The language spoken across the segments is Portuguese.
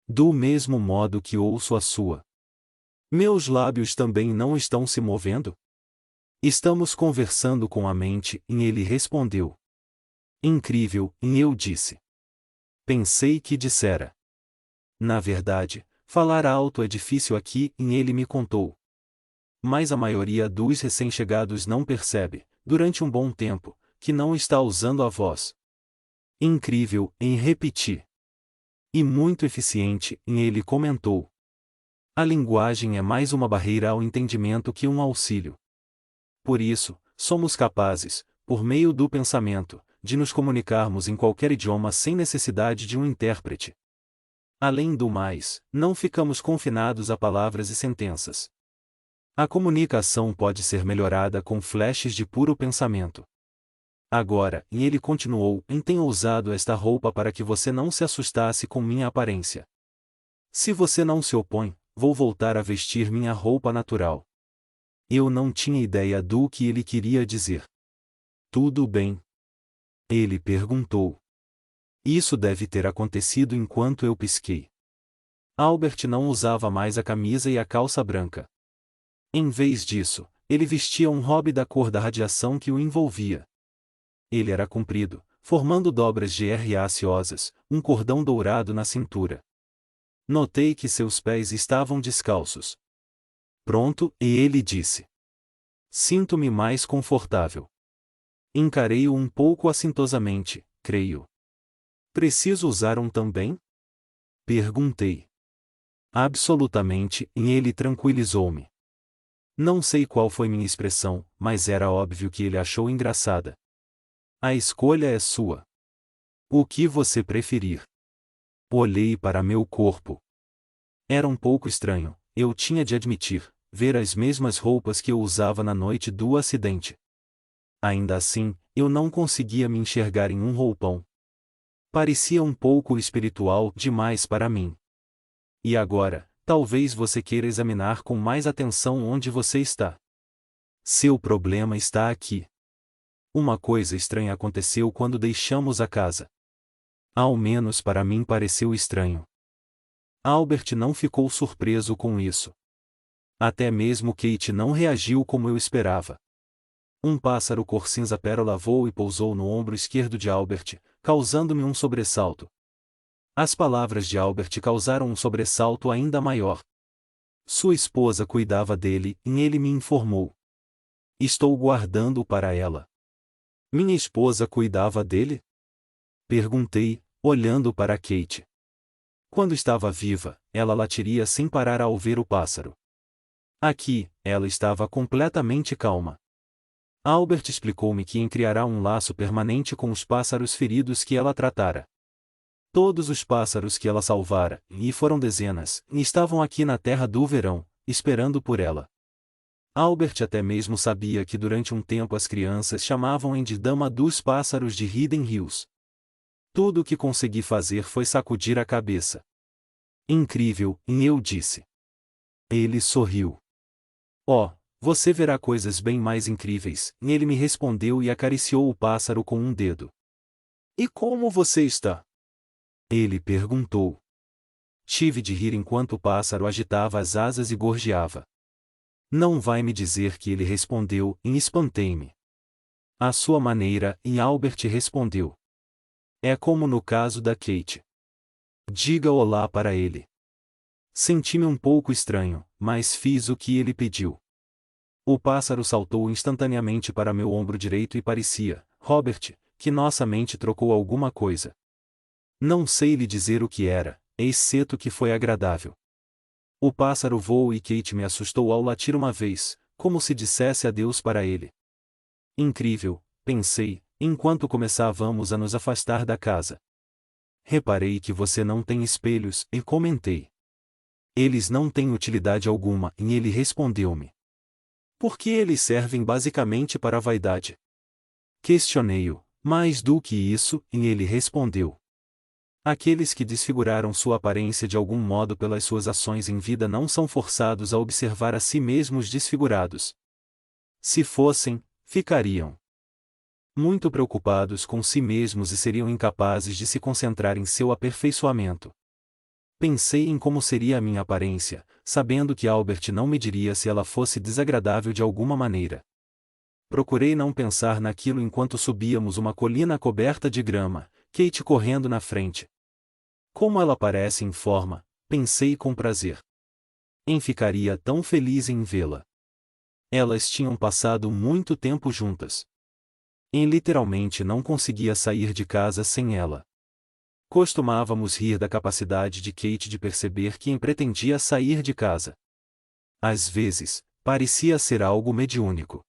Do mesmo modo que ouço a sua. Meus lábios também não estão se movendo? Estamos conversando com a mente, e ele respondeu. Incrível, e eu disse. Pensei que dissera. Na verdade, falar alto é difícil aqui, e ele me contou. Mas a maioria dos recém-chegados não percebe, durante um bom tempo, que não está usando a voz. Incrível, em repetir. E muito eficiente, e ele comentou. A linguagem é mais uma barreira ao entendimento que um auxílio. Por isso, somos capazes, por meio do pensamento, de nos comunicarmos em qualquer idioma sem necessidade de um intérprete. Além do mais, não ficamos confinados a palavras e sentenças. A comunicação pode ser melhorada com flashes de puro pensamento. Agora, e ele continuou, tenho usado esta roupa para que você não se assustasse com minha aparência. Se você não se opõe, vou voltar a vestir minha roupa natural. Eu não tinha ideia do que ele queria dizer. Tudo bem? Ele perguntou. Isso deve ter acontecido enquanto eu pisquei. Albert não usava mais a camisa e a calça branca. Em vez disso, ele vestia um hobby da cor da radiação que o envolvia. Ele era comprido, formando dobras de R-aciosas, um cordão dourado na cintura. Notei que seus pés estavam descalços. Pronto, e ele disse. Sinto-me mais confortável. Encarei-o um pouco assintosamente, creio. Preciso usar um também? Perguntei. Absolutamente, e ele tranquilizou-me. Não sei qual foi minha expressão, mas era óbvio que ele achou engraçada. A escolha é sua. O que você preferir? Olhei para meu corpo. Era um pouco estranho, eu tinha de admitir, ver as mesmas roupas que eu usava na noite do acidente. Ainda assim, eu não conseguia me enxergar em um roupão. Parecia um pouco espiritual demais para mim. E agora, talvez você queira examinar com mais atenção onde você está. Seu problema está aqui. Uma coisa estranha aconteceu quando deixamos a casa. Ao menos para mim pareceu estranho. Albert não ficou surpreso com isso. Até mesmo Kate não reagiu como eu esperava. Um pássaro cor cinza pérola voou e pousou no ombro esquerdo de Albert, causando-me um sobressalto. As palavras de Albert causaram um sobressalto ainda maior. Sua esposa cuidava dele, e ele me informou. Estou guardando-o para ela. Minha esposa cuidava dele? Perguntei, olhando para Kate. Quando estava viva, ela latiria sem parar ao ver o pássaro. Aqui, ela estava completamente calma. Albert explicou-me que criará um laço permanente com os pássaros feridos que ela tratara. Todos os pássaros que ela salvara, e foram dezenas, estavam aqui na terra do verão, esperando por ela. Albert até mesmo sabia que durante um tempo as crianças chamavam-em de Dama dos Pássaros de Hidden Hills. Tudo o que consegui fazer foi sacudir a cabeça. Incrível, e eu disse. Ele sorriu. Oh, você verá coisas bem mais incríveis, e ele me respondeu e acariciou o pássaro com um dedo. E como você está? Ele perguntou. Tive de rir enquanto o pássaro agitava as asas e gorjeava. Não vai me dizer que ele respondeu, e espantei-me. À sua maneira, e Albert respondeu. É como no caso da Kate. Diga olá para ele. Senti-me um pouco estranho, mas fiz o que ele pediu. O pássaro saltou instantaneamente para meu ombro direito e parecia, Robert, que nossa mente trocou alguma coisa. Não sei lhe dizer o que era, exceto que foi agradável. O pássaro voou e Kate me assustou ao latir uma vez, como se dissesse adeus para ele. Incrível, pensei, enquanto começávamos a nos afastar da casa. Reparei que você não tem espelhos, e comentei. Eles não têm utilidade alguma, e ele respondeu-me. Porque eles servem basicamente para a vaidade. Questionei-o, mais do que isso, e ele respondeu. Aqueles que desfiguraram sua aparência de algum modo pelas suas ações em vida não são forçados a observar a si mesmos desfigurados. Se fossem, ficariam muito preocupados com si mesmos e seriam incapazes de se concentrar em seu aperfeiçoamento. Pensei em como seria a minha aparência, sabendo que Albert não me diria se ela fosse desagradável de alguma maneira. Procurei não pensar naquilo enquanto subíamos uma colina coberta de grama, Kate correndo na frente. Como ela parece em forma, pensei com prazer. Ficaria tão feliz em vê-la. Elas tinham passado muito tempo juntas. Literalmente não conseguia sair de casa sem ela. Costumávamos rir da capacidade de Kate de perceber quem pretendia sair de casa. Às vezes, parecia ser algo mediúnico.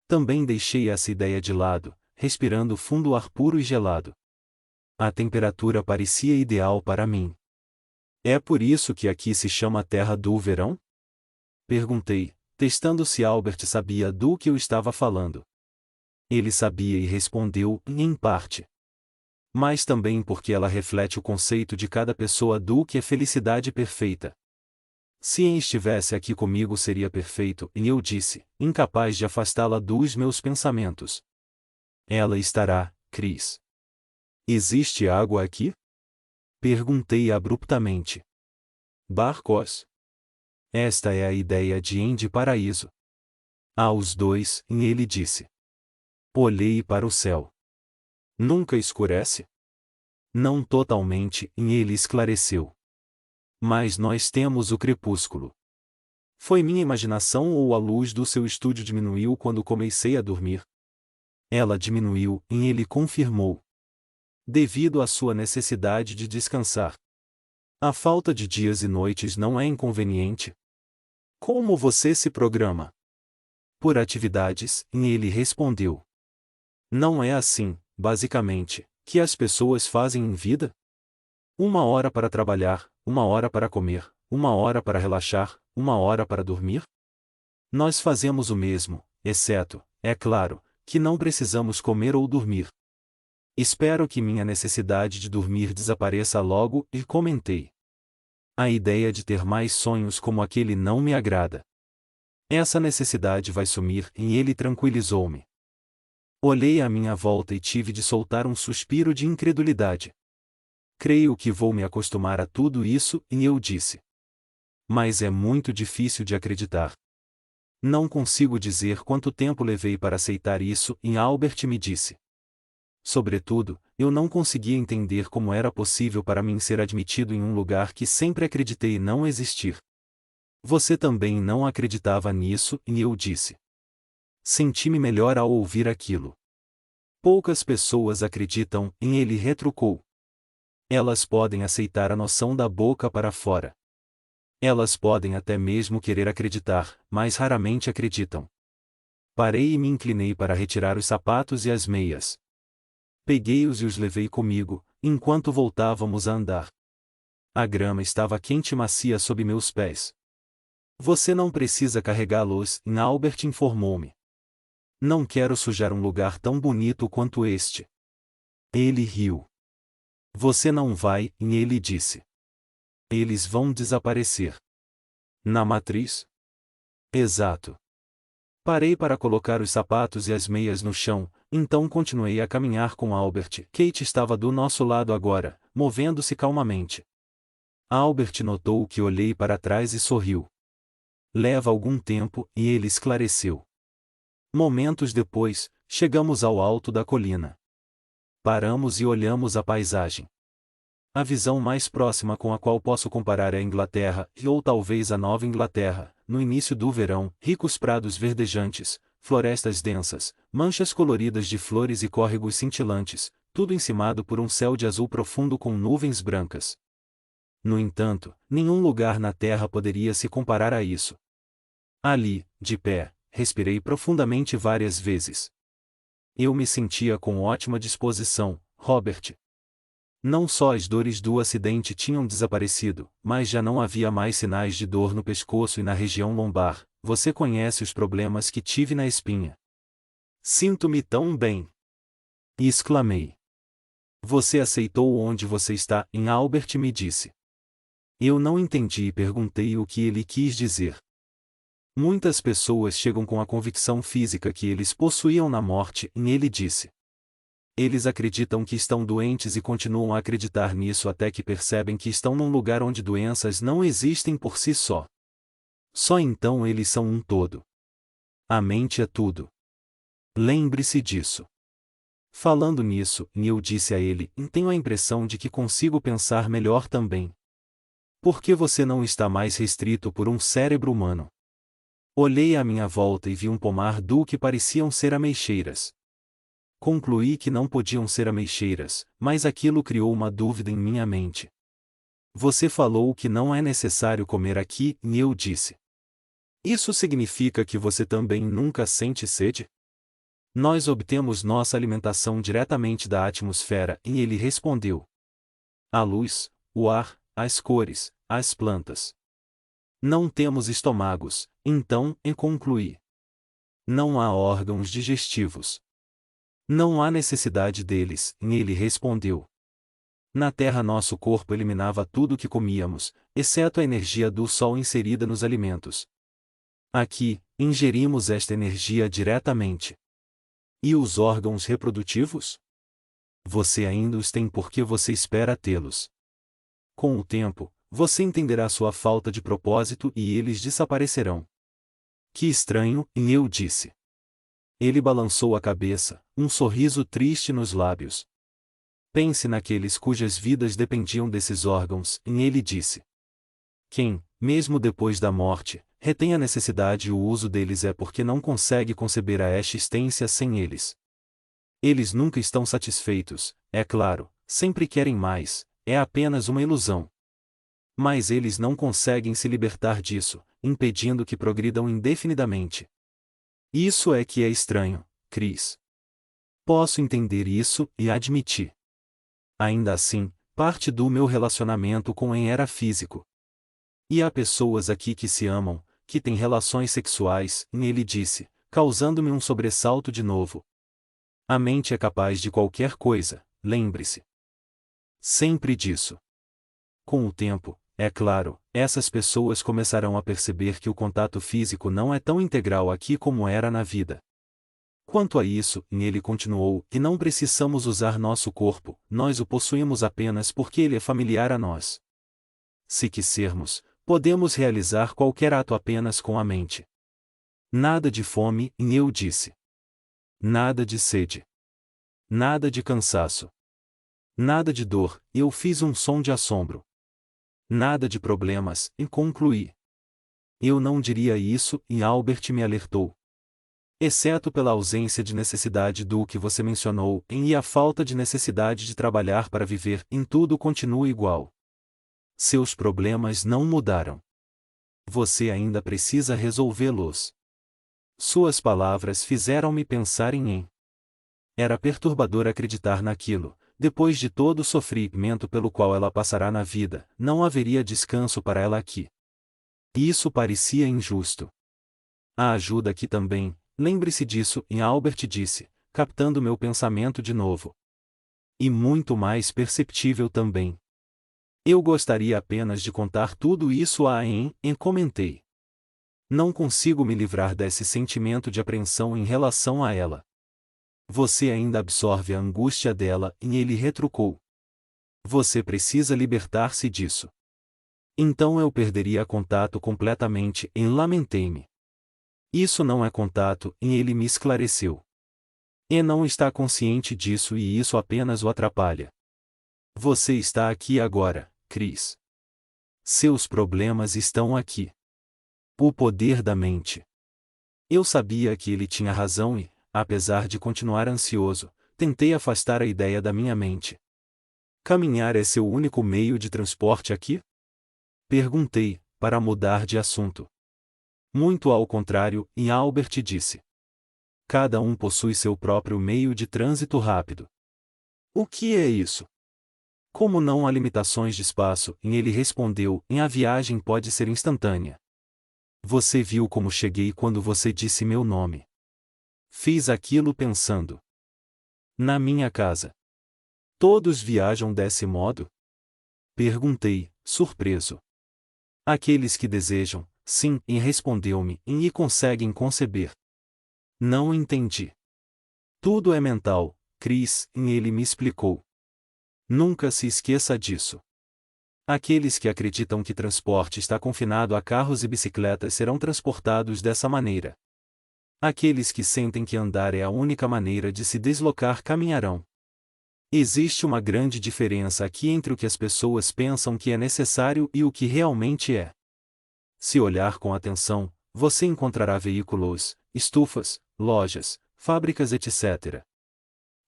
Também deixei essa ideia de lado, respirando fundo o ar puro e gelado. A temperatura parecia ideal para mim. É por isso que aqui se chama Terra do Verão? Perguntei, testando se Albert sabia do que eu estava falando. Ele sabia e respondeu, em parte. Mas também porque ela reflete o conceito de cada pessoa do que é felicidade perfeita. Se Anne estivesse aqui comigo seria perfeito, e eu disse, incapaz de afastá-la dos meus pensamentos. Ela estará, Chris. Existe água aqui? Perguntei abruptamente. Barcos. Esta é a ideia de Anne Paraíso. Aos dois, ele disse. Olhei para o céu. Nunca escurece? Não totalmente, ele esclareceu. Mas nós temos o crepúsculo. Foi minha imaginação ou a luz do seu estúdio diminuiu quando comecei a dormir? Ela diminuiu, e ele confirmou. Devido à sua necessidade de descansar. A falta de dias e noites não é inconveniente? Como você se programa? Por atividades, e ele respondeu. Não é assim, basicamente, que as pessoas fazem em vida? 1 hora para trabalhar, 1 hora para comer, 1 hora para relaxar, 1 hora para dormir? Nós fazemos o mesmo, exceto, é claro, que não precisamos comer ou dormir. Espero que minha necessidade de dormir desapareça logo, e comentei. A ideia de ter mais sonhos como aquele não me agrada. Essa necessidade vai sumir, e ele tranquilizou-me. Olhei à minha volta e tive de soltar um suspiro de incredulidade. Creio que vou me acostumar a tudo isso, e eu disse. Mas é muito difícil de acreditar. Não consigo dizer quanto tempo levei para aceitar isso, e Albert me disse. Sobretudo, eu não conseguia entender como era possível para mim ser admitido em um lugar que sempre acreditei não existir. Você também não acreditava nisso, e eu disse. Senti-me melhor ao ouvir aquilo. Poucas pessoas acreditam, e ele retrucou. Elas podem aceitar a noção da boca para fora. Elas podem até mesmo querer acreditar, mas raramente acreditam. Parei e me inclinei para retirar os sapatos e as meias. Peguei-os e os levei comigo, enquanto voltávamos a andar. A grama estava quente e macia sob meus pés. Você não precisa carregá-los, Albert informou-me. Não quero sujar um lugar tão bonito quanto este. Ele riu. Você não vai, e ele disse. Eles vão desaparecer. Na matriz? Exato. Parei para colocar os sapatos e as meias no chão, então continuei a caminhar com Albert. Kate estava do nosso lado agora, movendo-se calmamente. Albert notou que olhei para trás e sorriu. Leva algum tempo, e ele esclareceu. Momentos depois, chegamos ao alto da colina. Paramos e olhamos a paisagem. A visão mais próxima com a qual posso comparar é a Inglaterra, ou talvez a Nova Inglaterra, no início do verão, ricos prados verdejantes, florestas densas, manchas coloridas de flores e córregos cintilantes, tudo encimado por um céu de azul profundo com nuvens brancas. No entanto, nenhum lugar na Terra poderia se comparar a isso. Ali, de pé, respirei profundamente várias vezes. Eu me sentia com ótima disposição, Robert. Não só as dores do acidente tinham desaparecido, mas já não havia mais sinais de dor no pescoço e na região lombar. Você conhece os problemas que tive na espinha. Sinto-me tão bem! Exclamei. Você aceitou onde você está, Albert me disse. Eu não entendi e perguntei o que ele quis dizer. Muitas pessoas chegam com a convicção física que eles possuíam na morte, ele disse. Eles acreditam que estão doentes e continuam a acreditar nisso até que percebem que estão num lugar onde doenças não existem por si só. Só então eles são um todo. A mente é tudo. Lembre-se disso. Falando nisso, Neil disse a ele: tenho a impressão de que consigo pensar melhor também. Por que você não está mais restrito por um cérebro humano? Olhei à minha volta e vi um pomar que pareciam ser ameixeiras. Concluí que não podiam ser ameixeiras, mas aquilo criou uma dúvida em minha mente. Você falou que não é necessário comer aqui, Neil disse. Isso significa que você também nunca sente sede? Nós obtemos nossa alimentação diretamente da atmosfera, e ele respondeu. A luz, o ar, as cores, as plantas. Não temos estômagos, então, concluí. Não há órgãos digestivos. Não há necessidade deles, e ele respondeu. Na Terra nosso corpo eliminava tudo o que comíamos, exceto a energia do Sol inserida nos alimentos. Aqui, ingerimos esta energia diretamente. E os órgãos reprodutivos? Você ainda os tem porque você espera tê-los. Com o tempo, você entenderá sua falta de propósito e eles desaparecerão. Que estranho, eu disse. Ele balançou a cabeça, um sorriso triste nos lábios. Pense naqueles cujas vidas dependiam desses órgãos, e ele disse. Quem, mesmo depois da morte, retém a necessidade e o uso deles é porque não consegue conceber a existência sem eles. Eles nunca estão satisfeitos, é claro, sempre querem mais, é apenas uma ilusão. Mas eles não conseguem se libertar disso, impedindo que progridam indefinidamente. Isso é que é estranho, Chris. Posso entender isso e admitir. Ainda assim, parte do meu relacionamento com Em era físico. E há pessoas aqui que se amam, que têm relações sexuais, ele disse, causando-me um sobressalto de novo. A mente é capaz de qualquer coisa, lembre-se. Sempre disso. Com o tempo, é claro, essas pessoas começarão a perceber que o contato físico não é tão integral aqui como era na vida. Quanto a isso, ele continuou, que não precisamos usar nosso corpo, nós o possuímos apenas porque ele é familiar a nós. Se quisermos, podemos realizar qualquer ato apenas com a mente. Nada de fome, eu disse. Nada de sede. Nada de cansaço. Nada de dor, eu fiz um som de assombro. Nada de problemas, e concluí. Eu não diria isso, e Albert me alertou. Exceto pela ausência de necessidade do que você mencionou, e a falta de necessidade de trabalhar para viver, em tudo continua igual. Seus problemas não mudaram. Você ainda precisa resolvê-los. Suas palavras fizeram-me pensar em. Era perturbador acreditar naquilo. Depois de todo o sofrimento pelo qual ela passará na vida, não haveria descanso para ela aqui. Isso parecia injusto. A ajuda aqui também, lembre-se disso, e Albert disse, captando meu pensamento de novo. E muito mais perceptível também. Eu gostaria apenas de contar tudo isso a comentei. Não consigo me livrar desse sentimento de apreensão em relação a ela. Você ainda absorve a angústia dela, e ele retrucou. Você precisa libertar-se disso. Então eu perderia contato completamente, lamentei-me. Isso não é contato, e ele me esclareceu. E não está consciente disso e isso apenas o atrapalha. Você está aqui agora, Chris. Seus problemas estão aqui. O poder da mente. Eu sabia que ele tinha razão e, apesar de continuar ansioso, tentei afastar a ideia da minha mente. Caminhar é seu único meio de transporte aqui? Perguntei, para mudar de assunto. Muito ao contrário, e Albert disse. Cada um possui seu próprio meio de trânsito rápido. O que é isso? Como não há limitações de espaço, ele respondeu, a viagem pode ser instantânea. Você viu como cheguei quando você disse meu nome. Fiz aquilo pensando. Na minha casa. Todos viajam desse modo? Perguntei, surpreso. Aqueles que desejam, sim, e respondeu-me, e conseguem conceber. Não entendi. Tudo é mental, Chris, ele me explicou. Nunca se esqueça disso. Aqueles que acreditam que transporte está confinado a carros e bicicletas serão transportados dessa maneira. Aqueles que sentem que andar é a única maneira de se deslocar caminharão. Existe uma grande diferença aqui entre o que as pessoas pensam que é necessário e o que realmente é. Se olhar com atenção, você encontrará veículos, estufas, lojas, fábricas, etc.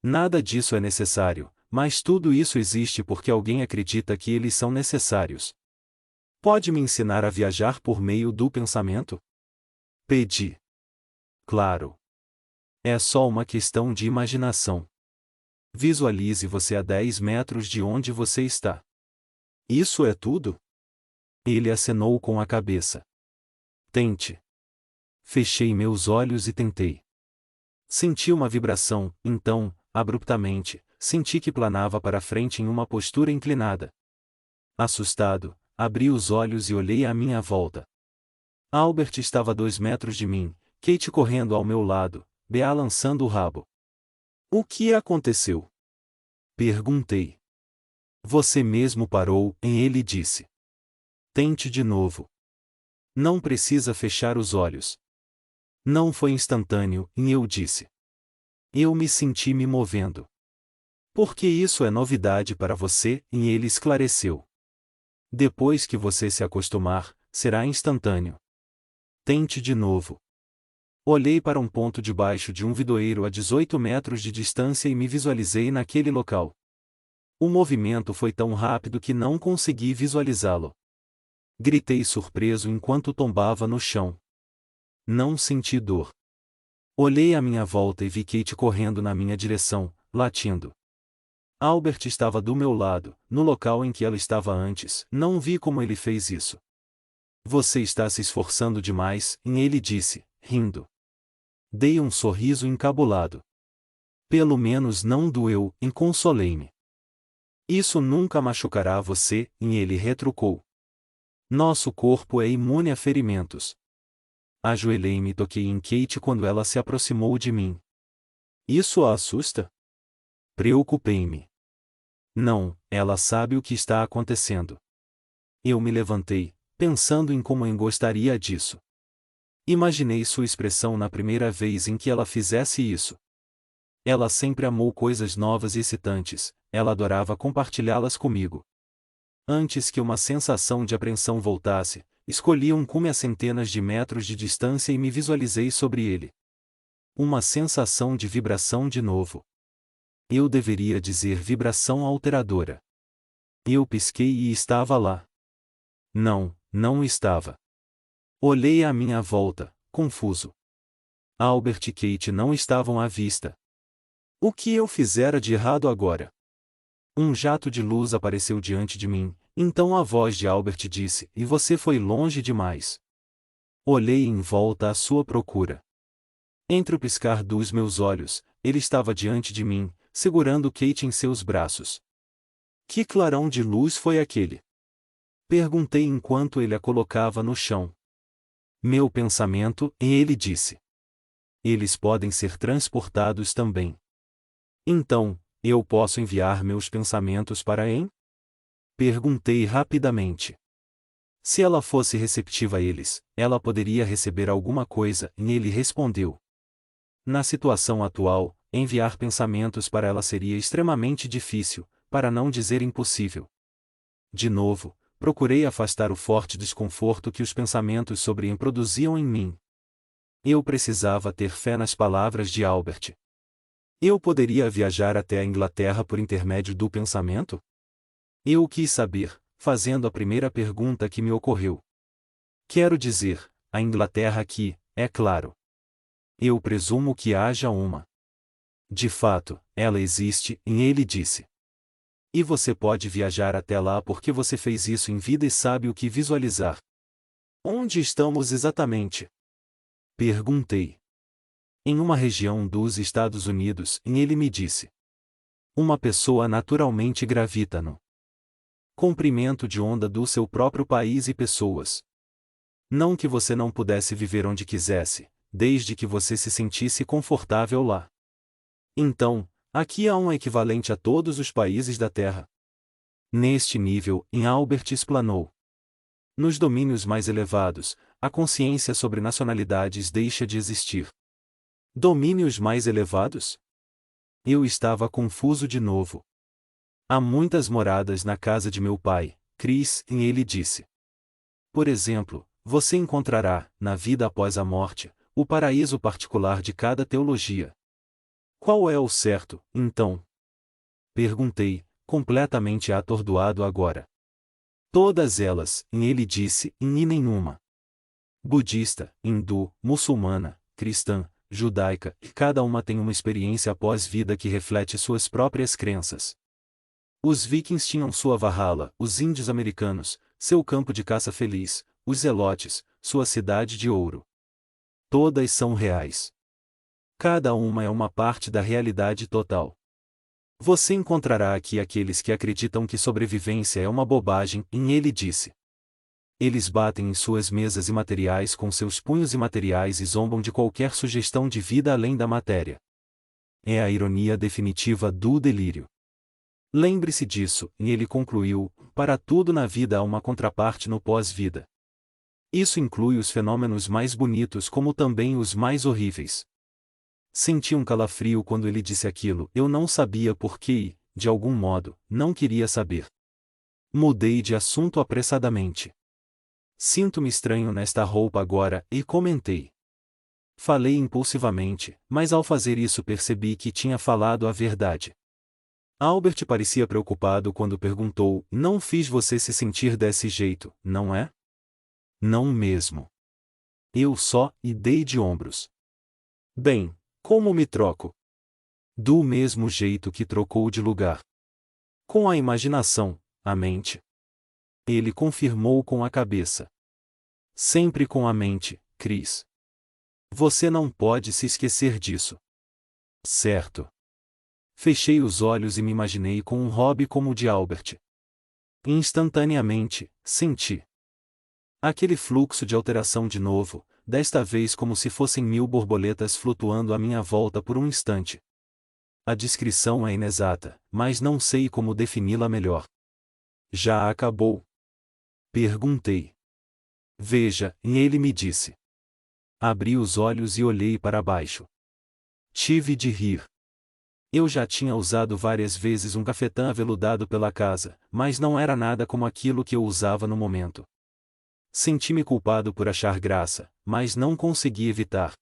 Nada disso é necessário, mas tudo isso existe porque alguém acredita que eles são necessários. Pode me ensinar a viajar por meio do pensamento? Pedi. Claro. É só uma questão de imaginação. Visualize você a 10 metros de onde você está. Isso é tudo? Ele acenou com a cabeça. Tente. Fechei meus olhos e tentei. Senti uma vibração, então, abruptamente, senti que planava para frente em uma postura inclinada. Assustado, abri os olhos e olhei à minha volta. Albert estava a 2 metros de mim, Kate correndo ao meu lado, Bea lançando o rabo. O que aconteceu? Perguntei. Você mesmo parou, ele disse. Tente de novo. Não precisa fechar os olhos. Não foi instantâneo, eu disse. Eu me senti me movendo. Porque isso é novidade para você, ele esclareceu. Depois que você se acostumar, será instantâneo. Tente de novo. Olhei para um ponto debaixo de um vidoeiro a 18 metros de distância e me visualizei naquele local. O movimento foi tão rápido que não consegui visualizá-lo. Gritei surpreso enquanto tombava no chão. Não senti dor. Olhei à minha volta e vi Kate correndo na minha direção, latindo. Albert estava do meu lado, no local em que ela estava antes, não vi como ele fez isso. Você está se esforçando demais, ele disse, rindo. Dei um sorriso encabulado. Pelo menos não doeu, consolei-me. Isso nunca machucará você, ele retrucou. Nosso corpo é imune a ferimentos. Ajoelhei-me e toquei em Kate quando ela se aproximou de mim. Isso a assusta? Preocupei-me. Não, ela sabe o que está acontecendo. Eu me levantei, pensando em como gostaria disso. Imaginei sua expressão na primeira vez em que ela fizesse isso. Ela sempre amou coisas novas e excitantes, ela adorava compartilhá-las comigo. Antes que uma sensação de apreensão voltasse, escolhi um cume a centenas de metros de distância e me visualizei sobre ele. Uma sensação de vibração de novo. Eu deveria dizer vibração alteradora. Eu pisquei e estava lá. Não, não estava. Olhei à minha volta, confuso. Albert e Kate não estavam à vista. O que eu fizera de errado agora? Um jato de luz apareceu diante de mim, então a voz de Albert disse: "E você foi longe demais." Olhei em volta à sua procura. Entre o piscar dos meus olhos, ele estava diante de mim, segurando Kate em seus braços. Que clarão de luz foi aquele? Perguntei enquanto ele a colocava no chão. Meu pensamento, ele disse. Eles podem ser transportados também. Então, eu posso enviar meus pensamentos para Em? Perguntei rapidamente. Se ela fosse receptiva a eles, ela poderia receber alguma coisa, e ele respondeu. Na situação atual, enviar pensamentos para ela seria extremamente difícil, para não dizer impossível. De novo, procurei afastar o forte desconforto que os pensamentos sobre Em produziam em mim. Eu precisava ter fé nas palavras de Albert. Eu poderia viajar até a Inglaterra por intermédio do pensamento? Eu quis saber, fazendo a primeira pergunta que me ocorreu. Quero dizer, a Inglaterra aqui, é claro. Eu presumo que haja uma. De fato, ela existe, e ele disse. E você pode viajar até lá porque você fez isso em vida e sabe o que visualizar. Onde estamos exatamente? Perguntei. Em uma região dos Estados Unidos, e ele me disse. Uma pessoa naturalmente gravita no comprimento de onda do seu próprio país e pessoas. Não que você não pudesse viver onde quisesse, desde que você se sentisse confortável lá. Então, Aqui há um equivalente a todos os países da Terra. Neste nível, Albert explanou. Nos domínios mais elevados, a consciência sobre nacionalidades deixa de existir. Domínios mais elevados? Eu estava confuso de novo. Há muitas moradas na casa de meu pai, Chris, e ele disse. Por exemplo, você encontrará, na vida após a morte, o paraíso particular de cada teologia. Qual é o certo, então? Perguntei, completamente atordoado agora. Todas elas, ele disse, e nenhuma. Budista, hindu, muçulmana, cristã, judaica, e cada uma tem uma experiência após-vida que reflete suas próprias crenças. Os vikings tinham sua Valhalla, os índios americanos, seu campo de caça feliz, os zelotes, sua cidade de ouro. Todas são reais. Cada uma é uma parte da realidade total. Você encontrará aqui aqueles que acreditam que sobrevivência é uma bobagem, e ele disse. Eles batem em suas mesas imateriais com seus punhos imateriais e zombam de qualquer sugestão de vida além da matéria. É a ironia definitiva do delírio. Lembre-se disso, e ele concluiu, para tudo na vida há uma contraparte no pós-vida. Isso inclui os fenômenos mais bonitos como também os mais horríveis. Senti um calafrio quando ele disse aquilo, eu não sabia por quê e, de algum modo, não queria saber. Mudei de assunto apressadamente. Sinto-me estranho nesta roupa agora, e comentei. Falei impulsivamente, mas ao fazer isso percebi que tinha falado a verdade. Albert parecia preocupado quando perguntou, não fiz você se sentir desse jeito, não é? Não mesmo. Eu só, e dei de ombros. Bem, como me troco? Do mesmo jeito que trocou de lugar. Com a imaginação, a mente. Ele confirmou com a cabeça. Sempre com a mente, Chris. Você não pode se esquecer disso. Certo. Fechei os olhos e me imaginei com um hobby como o de Albert. Instantaneamente, senti aquele fluxo de alteração de novo, desta vez como se fossem 1000 borboletas flutuando à minha volta por um instante. A descrição é inexata, mas não sei como defini-la melhor. Já acabou? Perguntei. Veja, e ele me disse. Abri os olhos e olhei para baixo. Tive de rir. Eu já tinha usado várias vezes um cafetã aveludado pela casa, mas não era nada como aquilo que eu usava no momento. Senti-me culpado por achar graça, mas não consegui evitar.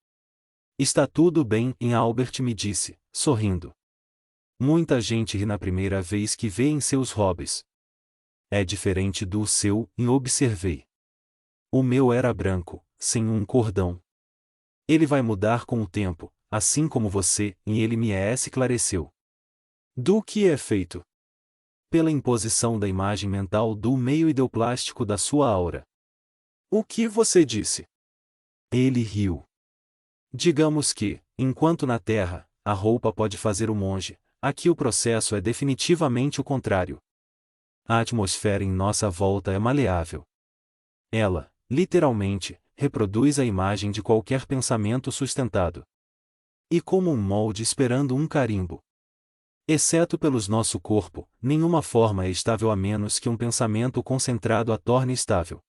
Está tudo bem, Albert me disse, sorrindo. Muita gente ri na primeira vez que vê em seus hobbies. É diferente do seu, observei. O meu era branco, sem um cordão. Ele vai mudar com o tempo, assim como você, e ele me esclareceu. Do que é feito? Pela imposição da imagem mental do meio ideoplástico da sua aura. O que você disse? Ele riu. Digamos que, enquanto na Terra, a roupa pode fazer o monge, aqui o processo é definitivamente o contrário. A atmosfera em nossa volta é maleável. Ela, literalmente, reproduz a imagem de qualquer pensamento sustentado. E como um molde esperando um carimbo. Exceto pelos nosso corpo, nenhuma forma é estável a menos que um pensamento concentrado a torne estável.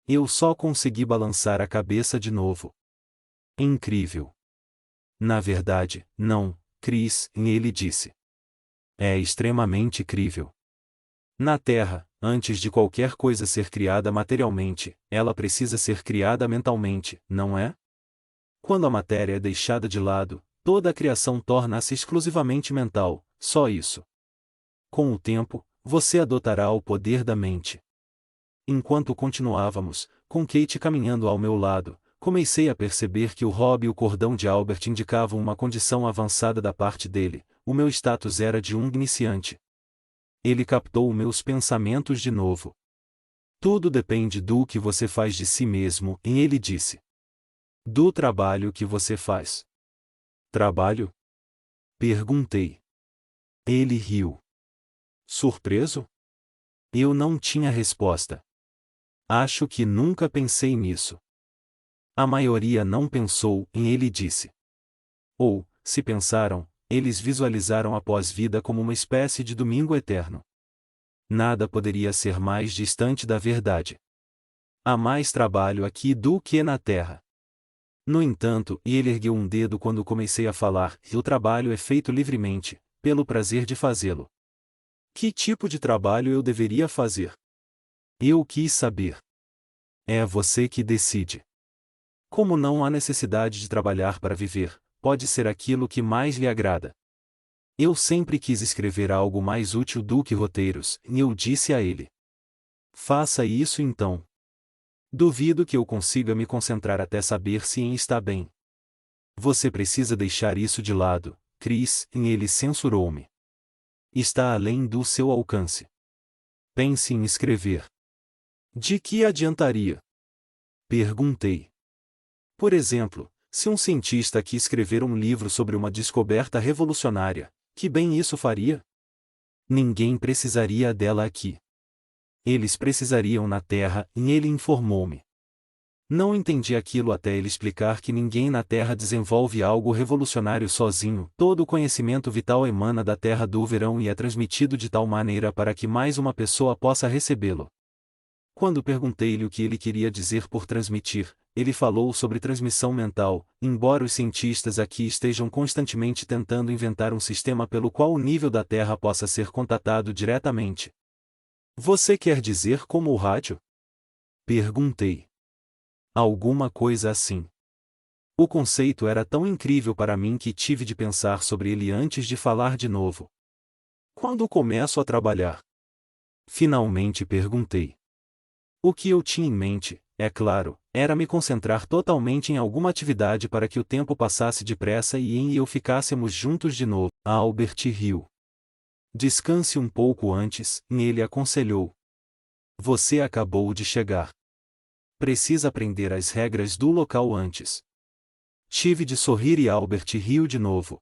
Eu só consegui balançar a cabeça de novo. Incrível. Na verdade, não, Chris, ele disse. É extremamente crível. Na Terra, antes de qualquer coisa ser criada materialmente, ela precisa ser criada mentalmente, não é? Quando a matéria é deixada de lado, toda a criação torna-se exclusivamente mental, só isso. Com o tempo, você adotará o poder da mente. Enquanto continuávamos, com Kate caminhando ao meu lado, comecei a perceber que o hobby e o cordão de Albert indicavam uma condição avançada da parte dele, o meu status era de um iniciante. Ele captou meus pensamentos de novo. Tudo depende do que você faz de si mesmo, e ele disse. Do trabalho que você faz. Trabalho? Perguntei. Ele riu. Surpreso? Eu não tinha resposta. Acho que nunca pensei nisso. A maioria não pensou, e ele disse. Ou, se pensaram, eles visualizaram a pós-vida como uma espécie de domingo eterno. Nada poderia ser mais distante da verdade. Há mais trabalho aqui do que na Terra. No entanto, e ele ergueu um dedo quando comecei a falar, e o trabalho é feito livremente, pelo prazer de fazê-lo. Que tipo de trabalho eu deveria fazer? Eu quis saber. É você que decide. Como não há necessidade de trabalhar para viver, pode ser aquilo que mais lhe agrada. Eu sempre quis escrever algo mais útil do que roteiros, e eu disse a ele: faça isso então. Duvido que eu consiga me concentrar até saber se está bem. Você precisa deixar isso de lado, Chris, e ele censurou-me. Está além do seu alcance. Pense em escrever. De que adiantaria? Perguntei. Por exemplo, se um cientista aqui escrever um livro sobre uma descoberta revolucionária, que bem isso faria? Ninguém precisaria dela aqui. Eles precisariam na Terra, e ele informou-me. Não entendi aquilo até ele explicar que ninguém na Terra desenvolve algo revolucionário sozinho. Todo o conhecimento vital emana da Terra do verão e é transmitido de tal maneira para que mais uma pessoa possa recebê-lo. Quando perguntei-lhe o que ele queria dizer por transmitir, ele falou sobre transmissão mental, embora os cientistas aqui estejam constantemente tentando inventar um sistema pelo qual o nível da Terra possa ser contatado diretamente. Você quer dizer como o rádio? Perguntei. Alguma coisa assim. O conceito era tão incrível para mim que tive de pensar sobre ele antes de falar de novo. Quando começo a trabalhar? Finalmente perguntei. O que eu tinha em mente, é claro, era me concentrar totalmente em alguma atividade para que o tempo passasse depressa e eu ficássemos juntos de novo. Albert riu. Descanse um pouco antes, e ele aconselhou. Você acabou de chegar. Precisa aprender as regras do local antes. Tive de sorrir e Albert riu de novo.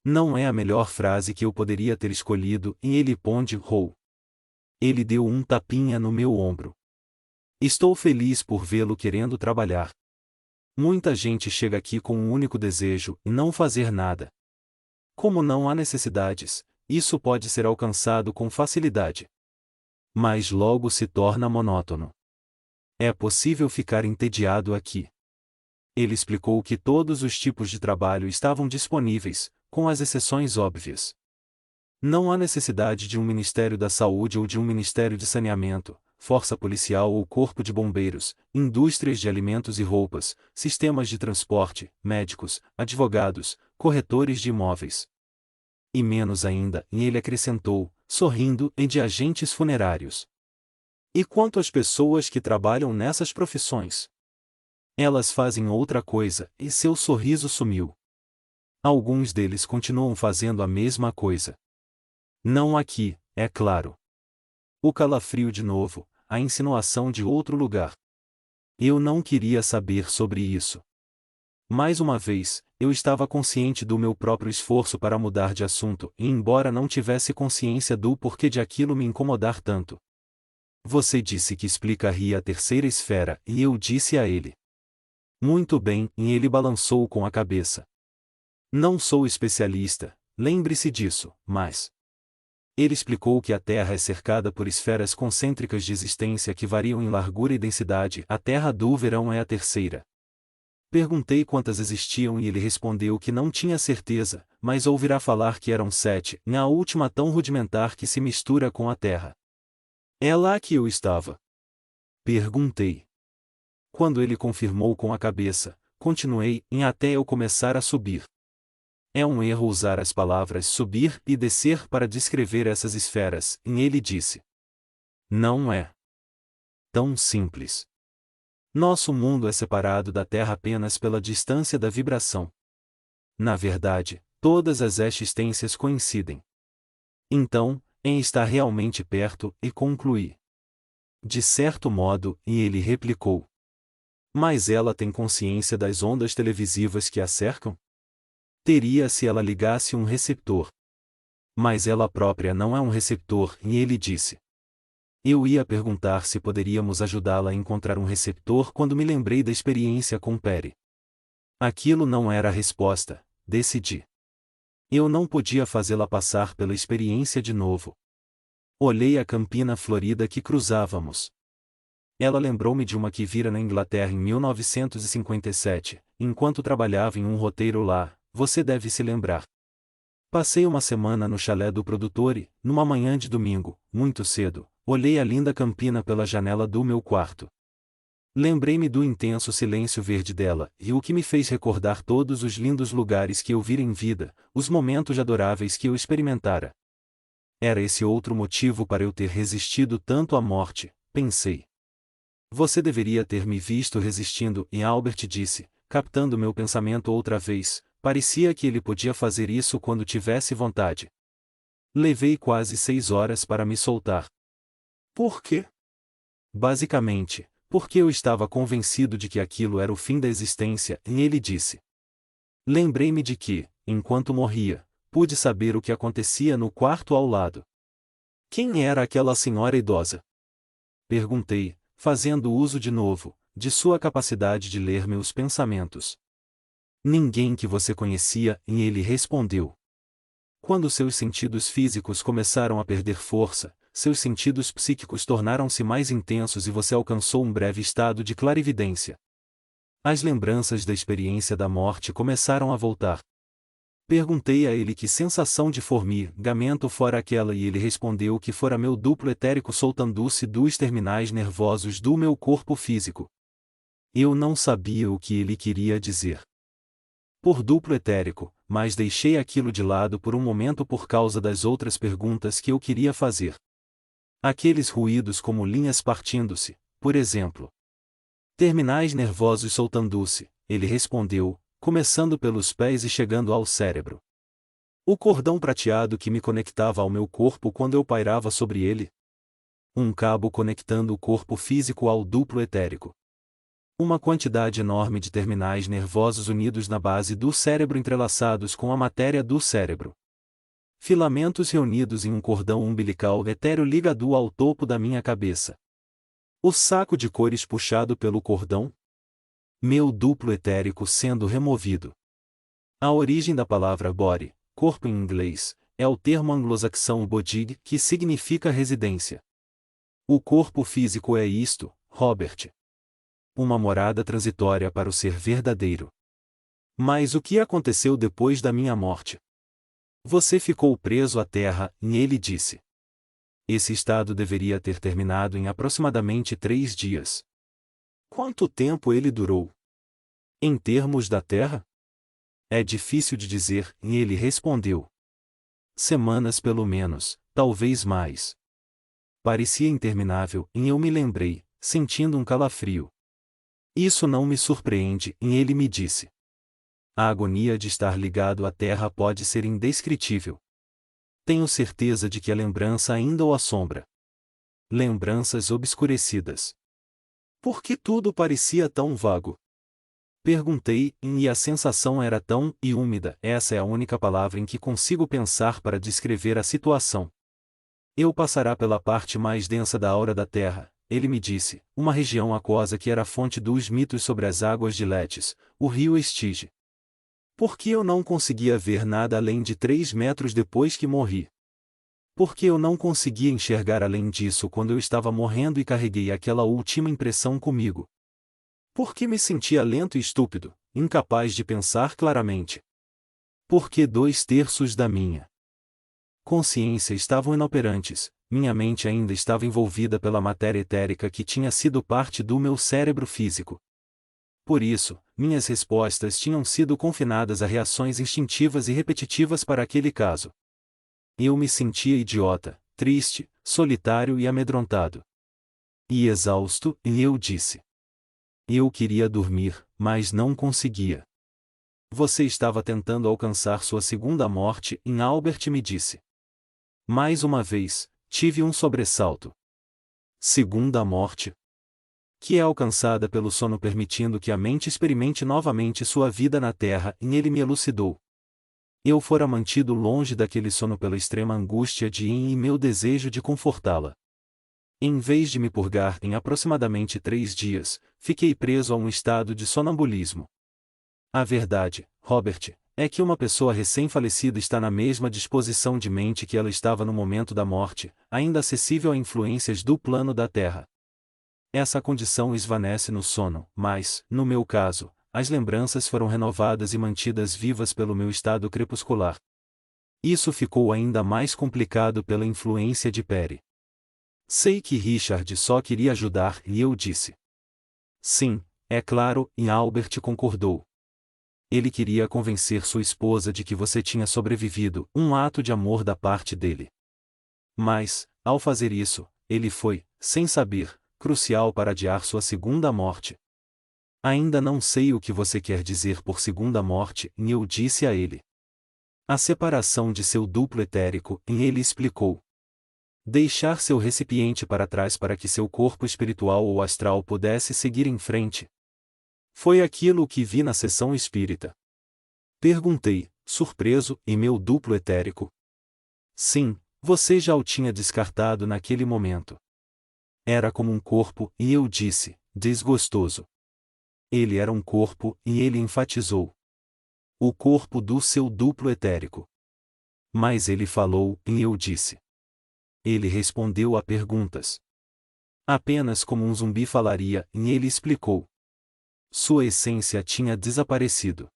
Não é a melhor frase que eu poderia ter escolhido, e ele ponderou. Ele deu um tapinha no meu ombro. Estou feliz por vê-lo querendo trabalhar. Muita gente chega aqui com um único desejo, e não fazer nada. Como não há necessidades, isso pode ser alcançado com facilidade. Mas logo se torna monótono. É possível ficar entediado aqui. Ele explicou que todos os tipos de trabalho estavam disponíveis, com as exceções óbvias. Não há necessidade de um Ministério da Saúde ou de um Ministério de Saneamento, Força Policial ou Corpo de Bombeiros, indústrias de alimentos e roupas, sistemas de transporte, médicos, advogados, corretores de imóveis. E menos ainda, e ele acrescentou, sorrindo, e de agentes funerários. E quanto às pessoas que trabalham nessas profissões? Elas fazem outra coisa, e seu sorriso sumiu. Alguns deles continuam fazendo a mesma coisa. Não aqui, é claro. O calafrio de novo, a insinuação de outro lugar. Eu não queria saber sobre isso. Mais uma vez, eu estava consciente do meu próprio esforço para mudar de assunto, e embora não tivesse consciência do porquê de aquilo me incomodar tanto. Você disse que explicaria a terceira esfera, e eu disse a ele. Muito bem, e ele balançou com a cabeça. Não sou especialista, lembre-se disso, mas... Ele explicou que a Terra é cercada por esferas concêntricas de existência que variam em largura e densidade. A Terra do verão é a terceira. Perguntei quantas existiam e ele respondeu que não tinha certeza, mas ouvirá falar que eram 7, e a última tão rudimentar que se mistura com a Terra. É lá que eu estava. Perguntei. Quando ele confirmou com a cabeça, continuei, em até eu começar a subir. É um erro usar as palavras subir e descer para descrever essas esferas, e ele disse. Não é tão simples. Nosso mundo é separado da Terra apenas pela distância da vibração. Na verdade, todas as existências coincidem. Então, em estar realmente perto, e concluí. De certo modo, e ele replicou. Mas ela tem consciência das ondas televisivas que a cercam? Teria se ela ligasse um receptor. Mas ela própria não é um receptor, e ele disse. Eu ia perguntar se poderíamos ajudá-la a encontrar um receptor quando me lembrei da experiência com Perry. Aquilo não era a resposta, decidi. Eu não podia fazê-la passar pela experiência de novo. Olhei a campina florida que cruzávamos. Ela lembrou-me de uma que vira na Inglaterra em 1957, enquanto trabalhava em um roteiro lá, você deve se lembrar. Passei uma semana no chalé do produtor e, numa manhã de domingo, muito cedo, olhei a linda campina pela janela do meu quarto. Lembrei-me do intenso silêncio verde dela, e o que me fez recordar todos os lindos lugares que eu vira em vida, os momentos adoráveis que eu experimentara. Era esse outro motivo para eu ter resistido tanto à morte, pensei. Você deveria ter me visto resistindo, e Albert disse, captando meu pensamento outra vez, parecia que ele podia fazer isso quando tivesse vontade. Levei quase 6 horas para me soltar. Por quê? Basicamente, porque eu estava convencido de que aquilo era o fim da existência, e ele disse. Lembrei-me de que, enquanto morria, pude saber o que acontecia no quarto ao lado. Quem era aquela senhora idosa? Perguntei, fazendo uso de novo, de sua capacidade de ler meus pensamentos. Ninguém que você conhecia, e ele respondeu. Quando seus sentidos físicos começaram a perder força, seus sentidos psíquicos tornaram-se mais intensos e você alcançou um breve estado de clarividência. As lembranças da experiência da morte começaram a voltar. Perguntei a ele que sensação de formigamento fora aquela e ele respondeu que fora meu duplo etérico soltando-se dos terminais nervosos do meu corpo físico. Eu não sabia o que ele queria dizer. Por duplo etérico, mas deixei aquilo de lado por um momento por causa das outras perguntas que eu queria fazer. Aqueles ruídos como linhas partindo-se, por exemplo. Terminais nervosos soltando-se, ele respondeu, começando pelos pés e chegando ao cérebro. O cordão prateado que me conectava ao meu corpo quando eu pairava sobre ele. Um cabo conectando o corpo físico ao duplo etérico. Uma quantidade enorme de terminais nervosos unidos na base do cérebro entrelaçados com a matéria do cérebro. Filamentos reunidos em um cordão umbilical etéreo ligado ao topo da minha cabeça. O saco de cores puxado pelo cordão. Meu duplo etérico sendo removido. A origem da palavra body, corpo em inglês, é o termo anglo-saxão body, que significa residência. O corpo físico é isto, Robert. Uma morada transitória para o ser verdadeiro. Mas o que aconteceu depois da minha morte? Você ficou preso à terra, e ele disse. Esse estado deveria ter terminado em aproximadamente 3 dias. Quanto tempo ele durou? Em termos da terra? É difícil de dizer, e ele respondeu. Semanas pelo menos, talvez mais. Parecia interminável, e eu me lembrei, sentindo um calafrio. Isso não me surpreende, e ele me disse. A agonia de estar ligado à terra pode ser indescritível. Tenho certeza de que a lembrança ainda o assombra. Lembranças obscurecidas. Por que tudo parecia tão vago? Perguntei, e a sensação era tão úmida, essa é a única palavra em que consigo pensar para descrever a situação. Eu passará pela parte mais densa da aura da Terra, ele me disse, uma região aquosa que era a fonte dos mitos sobre as águas de Letes, o rio Estige. Por que eu não conseguia ver nada além de 3 metros depois que morri? Por que eu não conseguia enxergar além disso quando eu estava morrendo e carreguei aquela última impressão comigo? Por que me sentia lento e estúpido, incapaz de pensar claramente? Por que 2/3 da minha consciência estavam inoperantes, minha mente ainda estava envolvida pela matéria etérica que tinha sido parte do meu cérebro físico. Por isso, minhas respostas tinham sido confinadas a reações instintivas e repetitivas para aquele caso. Eu me sentia idiota, triste, solitário e amedrontado. E exausto, e eu disse. Eu queria dormir, mas não conseguia. Você estava tentando alcançar sua segunda morte, e Albert me disse. Mais uma vez, tive um sobressalto. Segunda morte? Que é alcançada pelo sono permitindo que a mente experimente novamente sua vida na Terra, e ele me elucidou. Eu fora mantido longe daquele sono pela extrema angústia de In e meu desejo de confortá-la. Em vez de me purgar em aproximadamente 3 dias, fiquei preso a um estado de sonambulismo. A verdade, Robert, é que uma pessoa recém-falecida está na mesma disposição de mente que ela estava no momento da morte, ainda acessível a influências do plano da Terra. Essa condição esvanece no sono, mas, no meu caso, as lembranças foram renovadas e mantidas vivas pelo meu estado crepuscular. Isso ficou ainda mais complicado pela influência de Perry. Sei que Richard só queria ajudar e eu disse: sim, é claro, e Albert concordou. Ele queria convencer sua esposa de que você tinha sobrevivido, um ato de amor da parte dele. Mas, ao fazer isso, ele foi, sem saber, crucial para adiar sua segunda morte. Ainda não sei o que você quer dizer por segunda morte, e eu disse a ele. A separação de seu duplo etérico, e ele explicou. Deixar seu recipiente para trás para que seu corpo espiritual ou astral pudesse seguir em frente. Foi aquilo que vi na sessão espírita. Perguntei, surpreso, e meu duplo etérico? Sim, você já o tinha descartado naquele momento. Era como um corpo, e eu disse, desgostoso. Ele era um corpo, e ele enfatizou. O corpo do seu duplo etérico. Mas ele falou, e eu disse. Ele respondeu a perguntas. Apenas como um zumbi falaria, e ele explicou. Sua essência tinha desaparecido.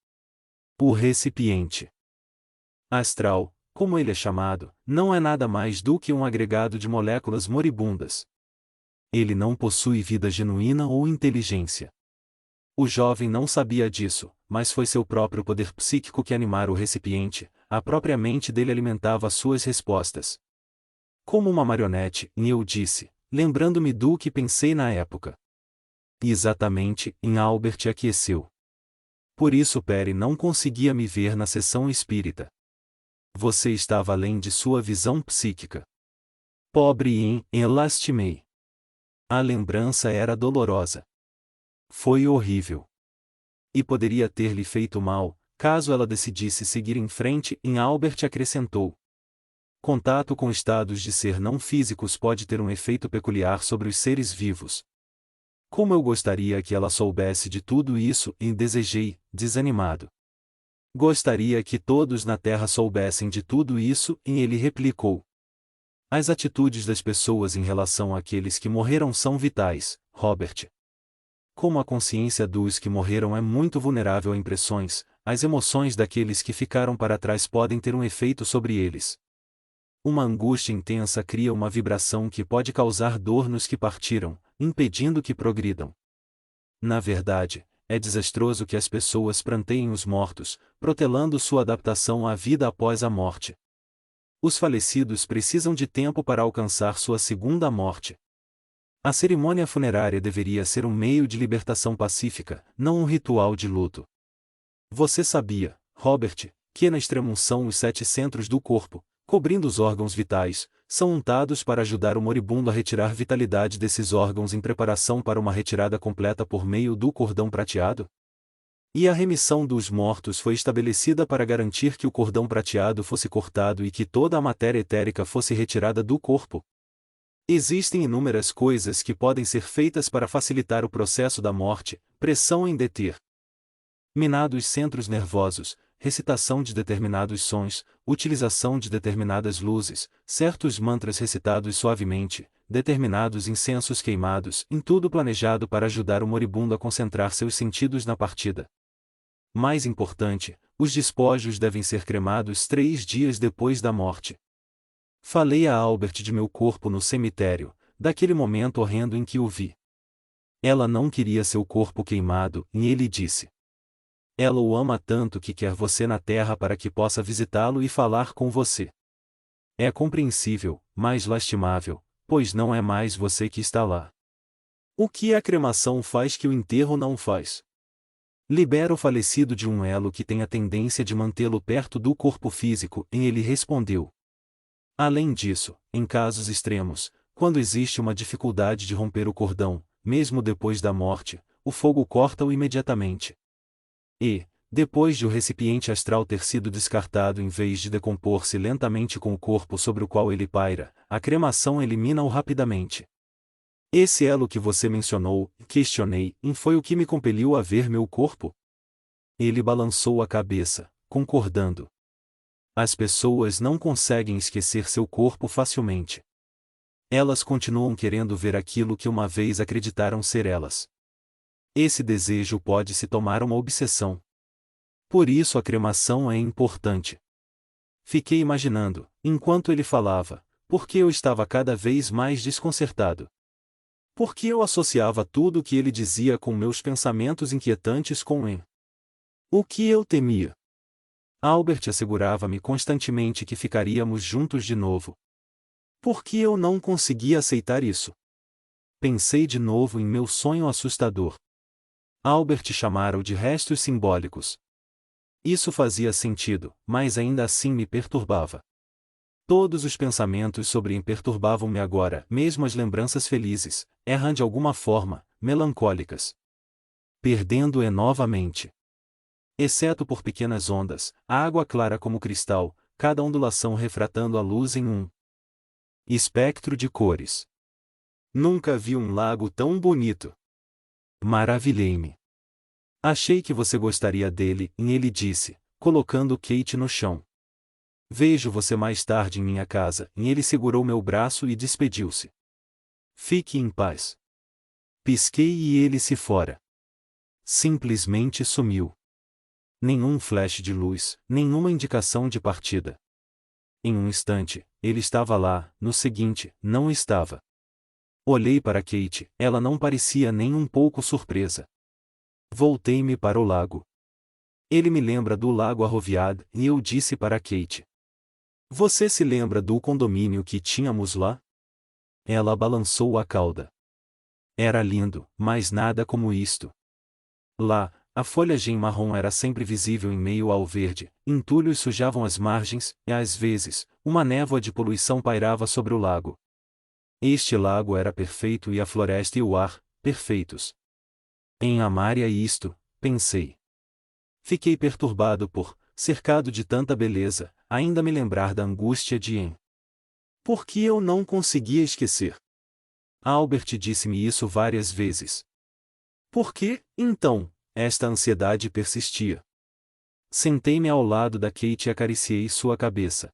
O recipiente astral, como ele é chamado, não é nada mais do que um agregado de moléculas moribundas. Ele não possui vida genuína ou inteligência. O jovem não sabia disso, mas foi seu próprio poder psíquico que animara o recipiente, a própria mente dele alimentava suas respostas. Como uma marionete, e eu disse, lembrando-me do que pensei na época. Exatamente, em Albert aqueceu. Por isso Perry não conseguia me ver na sessão espírita. Você estava além de sua visão psíquica. Pobre Ian, eu lastimei. A lembrança era dolorosa. Foi horrível. E poderia ter lhe feito mal, caso ela decidisse seguir em frente, e Albert acrescentou. Contato com estados de ser não físicos pode ter um efeito peculiar sobre os seres vivos. Como eu gostaria que ela soubesse de tudo isso, e desejei, desanimado. Gostaria que todos na Terra soubessem de tudo isso, e ele replicou. As atitudes das pessoas em relação àqueles que morreram são vitais, Robert. Como a consciência dos que morreram é muito vulnerável a impressões, as emoções daqueles que ficaram para trás podem ter um efeito sobre eles. Uma angústia intensa cria uma vibração que pode causar dor nos que partiram, impedindo que progridam. Na verdade, é desastroso que as pessoas pranteiem os mortos, protelando sua adaptação à vida após a morte. Os falecidos precisam de tempo para alcançar sua segunda morte. A cerimônia funerária deveria ser um meio de libertação pacífica, não um ritual de luto. Você sabia, Robert, que na extrema-unção os 7 centros do corpo, cobrindo os órgãos vitais, são untados para ajudar o moribundo a retirar vitalidade desses órgãos em preparação para uma retirada completa por meio do cordão prateado? E a remissão dos mortos foi estabelecida para garantir que o cordão prateado fosse cortado e que toda a matéria etérica fosse retirada do corpo. Existem inúmeras coisas que podem ser feitas para facilitar o processo da morte: pressão em determinados centros nervosos, recitação de determinados sons, utilização de determinadas luzes, certos mantras recitados suavemente, determinados incensos queimados, em tudo planejado para ajudar o moribundo a concentrar seus sentidos na partida. Mais importante, os despojos devem ser cremados 3 dias depois da morte. Falei a Albert de meu corpo no cemitério, daquele momento horrendo em que o vi. Ela não queria seu corpo queimado, e ele disse. Ela o ama tanto que quer você na terra para que possa visitá-lo e falar com você. É compreensível, mas lastimável, pois não é mais você que está lá. O que a cremação faz que o enterro não faz? Libera o falecido de um elo que tem a tendência de mantê-lo perto do corpo físico, e ele respondeu. Além disso, em casos extremos, quando existe uma dificuldade de romper o cordão, mesmo depois da morte, o fogo corta-o imediatamente. E, depois de o recipiente astral ter sido descartado em vez de decompor-se lentamente com o corpo sobre o qual ele paira, a cremação elimina-o rapidamente. Esse elo que você mencionou, questionei, foi o que me compeliu a ver meu corpo? Ele balançou a cabeça, concordando. As pessoas não conseguem esquecer seu corpo facilmente. Elas continuam querendo ver aquilo que uma vez acreditaram ser elas. Esse desejo pode se tornar uma obsessão. Por isso a cremação é importante. Fiquei imaginando, enquanto ele falava, porque eu estava cada vez mais desconcertado. Porque eu associava tudo o que ele dizia com meus pensamentos inquietantes com o que eu temia. Albert assegurava-me constantemente que ficaríamos juntos de novo. Por que eu não conseguia aceitar isso? Pensei de novo em meu sonho assustador. Albert chamara-o de restos simbólicos. Isso fazia sentido, mas ainda assim me perturbava. Todos os pensamentos sobre ele perturbavam-me agora, mesmo as lembranças felizes, eram de alguma forma, melancólicas. Perdendo-o novamente. Exceto por pequenas ondas, a água clara como cristal, cada ondulação refratando a luz em um espectro de cores. Nunca vi um lago tão bonito. Maravilhei-me. Achei que você gostaria dele, e ele disse, colocando Kate no chão. Vejo você mais tarde em minha casa, e ele segurou meu braço e despediu-se. Fique em paz. Pisquei e ele se fora. Simplesmente sumiu. Nenhum flash de luz, nenhuma indicação de partida. Em um instante, ele estava lá, no seguinte, não estava. Olhei para Kate, ela não parecia nem um pouco surpresa. Voltei-me para o lago. Ele me lembra do lago Arroviad, e eu disse para Kate. Você se lembra do condomínio que tínhamos lá? Ela balançou a cauda. Era lindo, mas nada como isto. Lá, a folhagem marrom era sempre visível em meio ao verde, entulhos sujavam as margens, e às vezes, uma névoa de poluição pairava sobre o lago. Este lago era perfeito e a floresta e o ar, perfeitos. Em Amária isto, pensei. Fiquei perturbado por, cercado de tanta beleza, ainda me lembrar da angústia de Em. Por que eu não conseguia esquecer? Albert disse-me isso várias vezes. Por que, então, esta ansiedade persistia? Sentei-me ao lado da Kate e acariciei sua cabeça.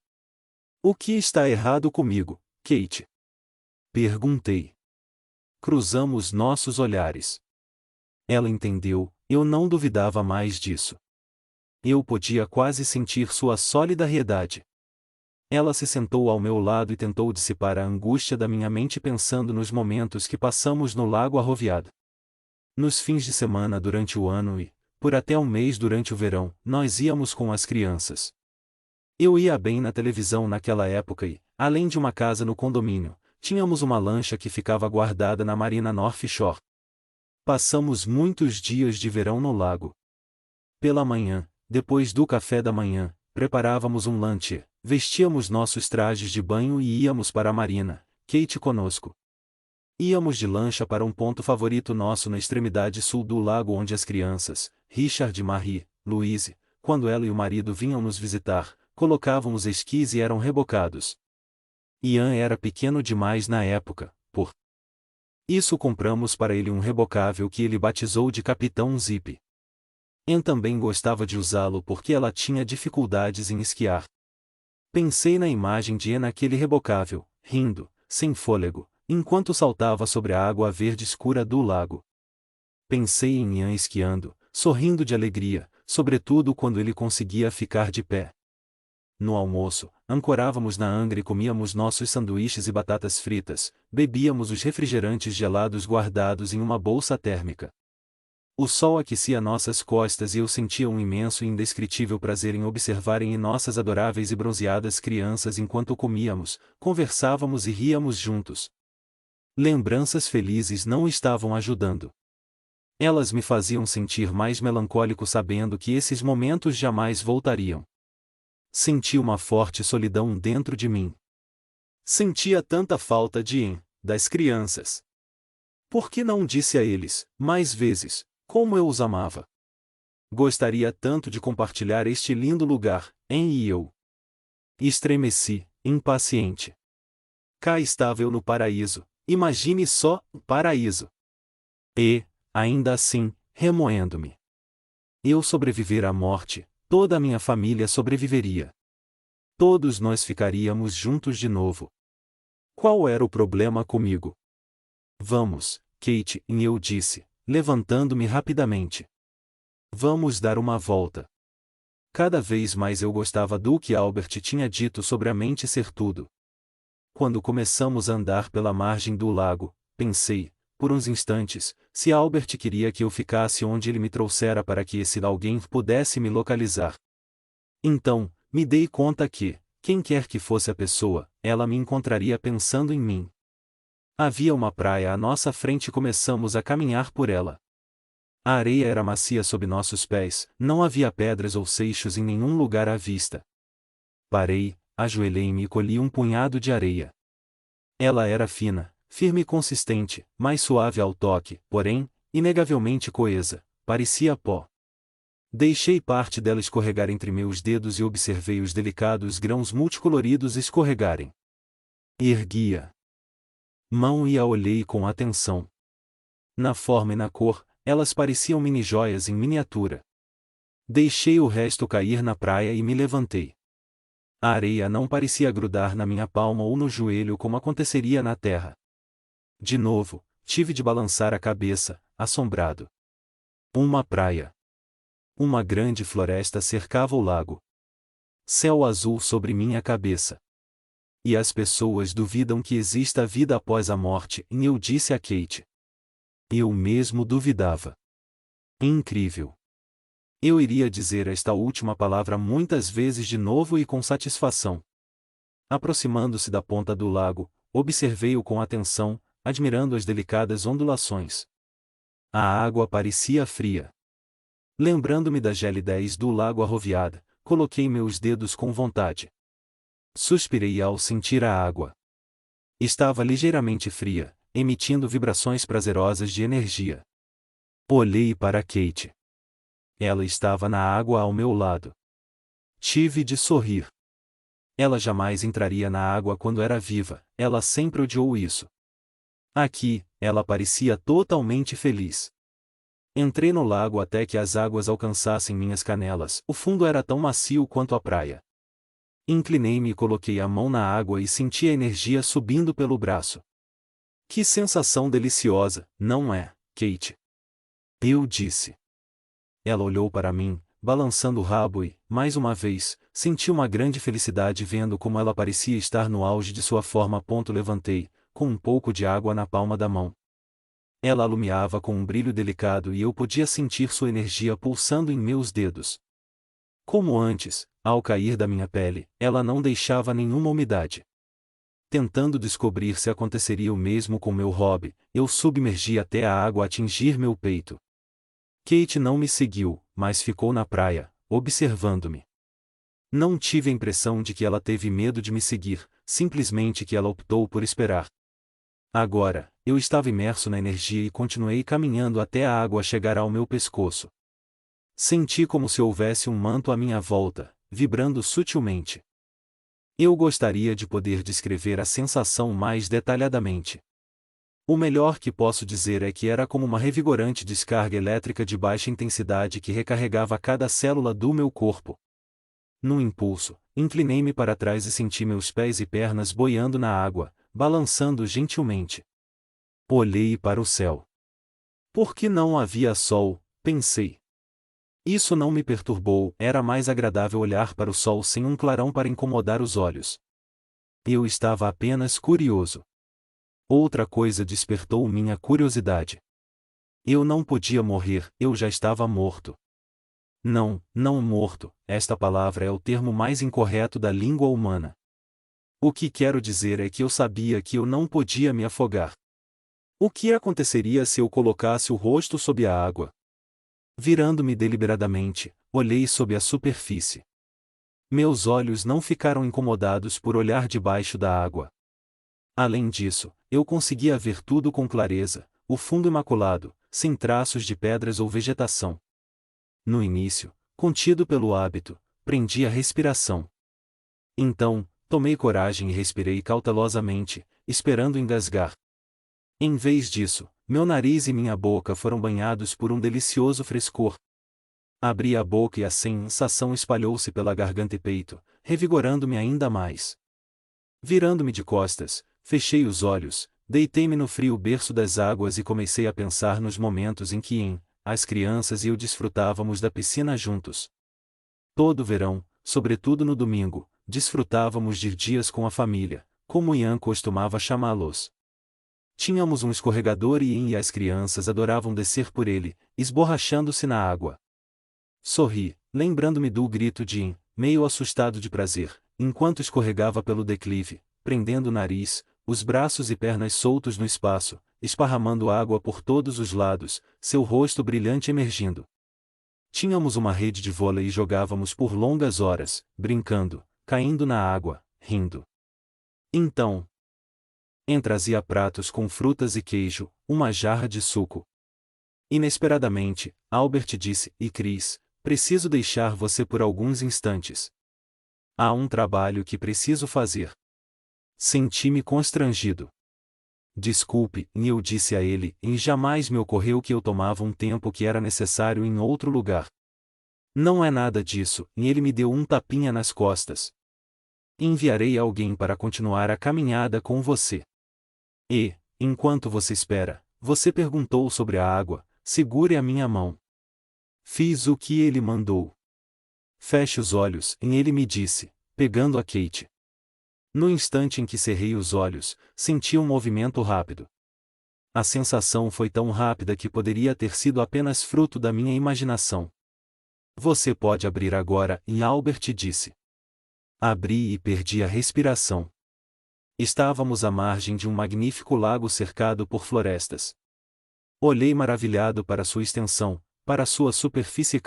O que está errado comigo, Kate? Perguntei. Cruzamos nossos olhares. Ela entendeu, eu não duvidava mais disso. Eu podia quase sentir sua solidariedade. Ela se sentou ao meu lado e tentou dissipar a angústia da minha mente pensando nos momentos que passamos no lago Arroviado. Nos fins de semana durante o ano e, por até um mês durante o verão, nós íamos com as crianças. Eu ia bem na televisão naquela época e, além de uma casa no condomínio, tínhamos uma lancha que ficava guardada na marina North Shore. Passamos muitos dias de verão no lago. Pela manhã, depois do café da manhã, preparávamos um lanche, vestíamos nossos trajes de banho e íamos para a marina, Kate conosco. Íamos de lancha para um ponto favorito nosso na extremidade sul do lago onde as crianças, Richard e Marie, Louise, quando ela e o marido vinham nos visitar, colocavam os esquis e eram rebocados. Ian era pequeno demais na época, por isso compramos para ele um rebocável que ele batizou de Capitão Zip. Anne também gostava de usá-lo porque ela tinha dificuldades em esquiar. Pensei na imagem de Anne naquele rebocável, rindo, sem fôlego, enquanto saltava sobre a água verde escura do lago. Pensei em Ian esquiando, sorrindo de alegria, sobretudo quando ele conseguia ficar de pé. No almoço, ancorávamos na angra e comíamos nossos sanduíches e batatas fritas, bebíamos os refrigerantes gelados guardados em uma bolsa térmica. O sol aquecia nossas costas e eu sentia um imenso e indescritível prazer em observarem nossas adoráveis e bronzeadas crianças enquanto comíamos, conversávamos e ríamos juntos. Lembranças felizes não estavam ajudando. Elas me faziam sentir mais melancólico sabendo que esses momentos jamais voltariam. Senti uma forte solidão dentro de mim. Sentia tanta falta das crianças. Por que não disse a eles, mais vezes, como eu os amava? Gostaria tanto de compartilhar este lindo lugar, e eu. Estremeci, impaciente. Cá estava eu no paraíso, imagine só, paraíso. E, ainda assim, remoendo-me. Eu sobreviver à morte, Toda a minha família sobreviveria. Todos nós ficaríamos juntos de novo. Qual era o problema comigo? Vamos, Kate, e eu disse, levantando-me rapidamente. Vamos dar uma volta. Cada vez mais eu gostava do que Albert tinha dito sobre a mente ser tudo. Quando começamos a andar pela margem do lago, pensei, por uns instantes, se Albert queria que eu ficasse onde ele me trouxera para que esse alguém pudesse me localizar. Então, me dei conta que, quem quer que fosse a pessoa, ela me encontraria pensando em mim. Havia uma praia à nossa frente e começamos a caminhar por ela. A areia era macia sob nossos pés, não havia pedras ou seixos em nenhum lugar à vista. Parei, ajoelhei-me e colhi um punhado de areia. Ela era fina, firme e consistente, mais suave ao toque, porém, inegavelmente coesa, parecia pó. Deixei parte dela escorregar entre meus dedos e observei os delicados grãos multicoloridos escorregarem. Ergui-a mão e a olhei com atenção. Na forma e na cor, elas pareciam mini-joias em miniatura. Deixei o resto cair na praia e me levantei. A areia não parecia grudar na minha palma ou no joelho como aconteceria na terra. De novo, tive de balançar a cabeça, assombrado. Uma praia. Uma grande floresta cercava o lago. Céu azul sobre minha cabeça. E as pessoas duvidam que exista vida após a morte, e eu disse a Kate. Eu mesmo duvidava. Incrível. Eu iria dizer esta última palavra muitas vezes de novo e com satisfação. Aproximando-se da ponta do lago, observei-o com atenção, admirando as delicadas ondulações. A água parecia fria. Lembrando-me da gelidez do lago arroviada, coloquei meus dedos com vontade. Suspirei ao sentir a água. Estava ligeiramente fria, emitindo vibrações prazerosas de energia. Olhei para Kate. Ela estava na água ao meu lado. Tive de sorrir. Ela jamais entraria na água quando era viva, ela sempre odiou isso. Aqui, ela parecia totalmente feliz. Entrei no lago até que as águas alcançassem minhas canelas, o fundo era tão macio quanto a praia. Inclinei-me e coloquei a mão na água e senti a energia subindo pelo braço. Que sensação deliciosa, não é, Kate? Eu disse. Ela olhou para mim, balançando o rabo e, mais uma vez, senti uma grande felicidade vendo como ela parecia estar no auge de sua forma. Levantei, com um pouco de água na palma da mão. Ela alumiava com um brilho delicado e eu podia sentir sua energia pulsando em meus dedos. Como antes, ao cair da minha pele, ela não deixava nenhuma umidade. Tentando descobrir se aconteceria o mesmo com meu hobby, eu submergi até a água atingir meu peito. Kate não me seguiu, mas ficou na praia, observando-me. Não tive a impressão de que ela teve medo de me seguir, simplesmente que ela optou por esperar. Agora, eu estava imerso na energia e continuei caminhando até a água chegar ao meu pescoço. Senti como se houvesse um manto à minha volta, vibrando sutilmente. Eu gostaria de poder descrever a sensação mais detalhadamente. O melhor que posso dizer é que era como uma revigorante descarga elétrica de baixa intensidade que recarregava cada célula do meu corpo. Num impulso, inclinei-me para trás e senti meus pés e pernas boiando na água, balançando gentilmente. Olhei para o céu. Por que não havia sol, pensei. Isso não me perturbou, era mais agradável olhar para o sol sem um clarão para incomodar os olhos. Eu estava apenas curioso. Outra coisa despertou minha curiosidade. Eu não podia morrer, eu já estava morto. Não morto, esta palavra é o termo mais incorreto da língua humana. O que quero dizer é que eu sabia que eu não podia me afogar. O que aconteceria se eu colocasse o rosto sob a água? Virando-me deliberadamente, olhei sob a superfície. Meus olhos não ficaram incomodados por olhar debaixo da água. Além disso, eu conseguia ver tudo com clareza, o fundo imaculado, sem traços de pedras ou vegetação. No início, contido pelo hábito, prendi a respiração. Então, tomei coragem e respirei cautelosamente, esperando engasgar. Em vez disso, meu nariz e minha boca foram banhados por um delicioso frescor. Abri a boca e a sensação espalhou-se pela garganta e peito, revigorando-me ainda mais. Virando-me de costas, fechei os olhos, deitei-me no frio berço das águas e comecei a pensar nos momentos em que as crianças e eu desfrutávamos da piscina juntos. Todo verão, sobretudo no domingo, desfrutávamos de dias com a família, como Ian costumava chamá-los. Tínhamos um escorregador e as crianças adoravam descer por ele, esborrachando-se na água. Sorri, lembrando-me do grito de Ian, meio assustado de prazer, enquanto escorregava pelo declive, prendendo o nariz, os braços e pernas soltos no espaço, esparramando água por todos os lados, seu rosto brilhante emergindo. Tínhamos uma rede de vôlei e jogávamos por longas horas, brincando, caindo na água, rindo. Então, trazia pratos com frutas e queijo, uma jarra de suco. Inesperadamente, Albert disse: "E Chris, preciso deixar você por alguns instantes. Há um trabalho que preciso fazer." Senti-me constrangido. "Desculpe", eu disse a ele, e jamais me ocorreu que eu tomava um tempo que era necessário em outro lugar. "Não é nada disso", e ele me deu um tapinha nas costas. "Enviarei alguém para continuar a caminhada com você. E, enquanto você espera, você perguntou sobre a água, segure a minha mão." Fiz o que ele mandou. "Feche os olhos", e ele me disse, pegando a Kate. No instante em que cerrei os olhos, senti um movimento rápido. A sensação foi tão rápida que poderia ter sido apenas fruto da minha imaginação. "Você pode abrir agora", e Albert disse. Abri e perdi a respiração. Estávamos à margem de um magnífico lago cercado por florestas. Olhei maravilhado para sua extensão, para sua superfície